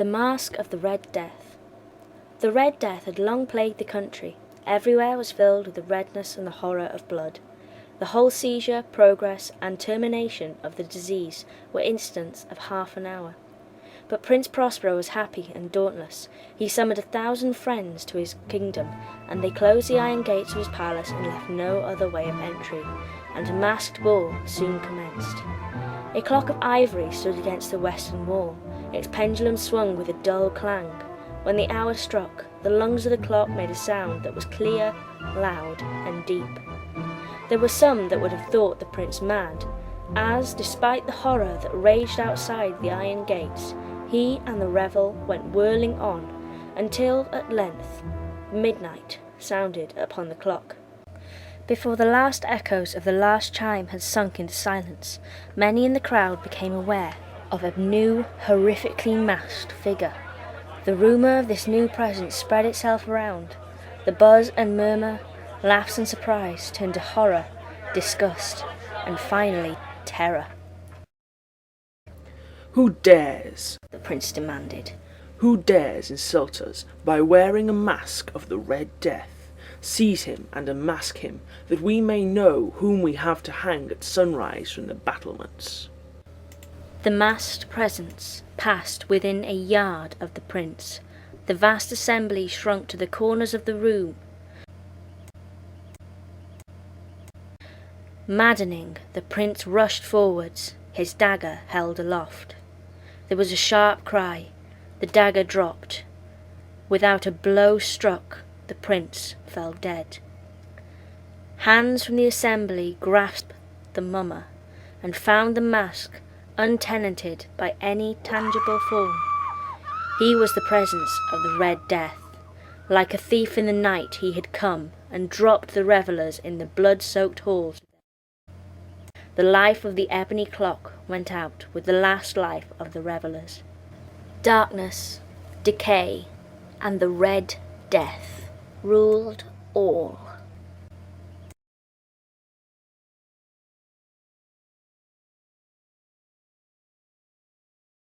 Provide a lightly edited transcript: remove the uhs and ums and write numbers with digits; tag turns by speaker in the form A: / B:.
A: The Masque of the Red Death. The Red Death had long plagued the country. Everywhere was filled with the redness and the horror of blood. The whole seizure, progress, and termination of the disease were instants of half an hour. But Prince Prospero was happy and dauntless. He summoned 1,000 friends to his kingdom, and they closed the iron gates of his palace and left no other way of entry, and a masked ball soon commenced. A clock of ivory stood against the western wall. Its pendulum swung with a dull clang. When the hour struck, the lungs of the clock made a sound that was clear, loud, and deep. There were some that would have thought the prince mad, as, despite the horror that raged outside the iron gates, he and the revel went whirling on, until, at length, midnight sounded upon the clock. Before the last echoes of the last chime had sunk into silence, many in the crowd became aware of a new, horrifically masked figure. The rumour of this new presence spread itself around. The buzz and murmur, laughs and surprise turned to horror, disgust, and finally terror.
B: "Who dares?"
A: the prince demanded.
B: "Who dares insult us by wearing a mask of the Red Death? Seize him and unmask him, that we may know whom we have to hang at sunrise from the battlements."
A: The masked presence passed within a yard of the prince. The vast assembly shrunk to the corners of the room. Maddening, the prince rushed forwards, his dagger held aloft. There was a sharp cry. The dagger dropped. Without a blow struck, the prince fell dead. Hands from the assembly grasped the mummer and found the mask untenanted by any tangible form. He was the presence of the Red Death. Like a thief in the night he had come and dropped the revellers in the blood-soaked halls. The life of the ebony clock went out with the last life of the revellers. Darkness, decay, and the Red Death ruled all.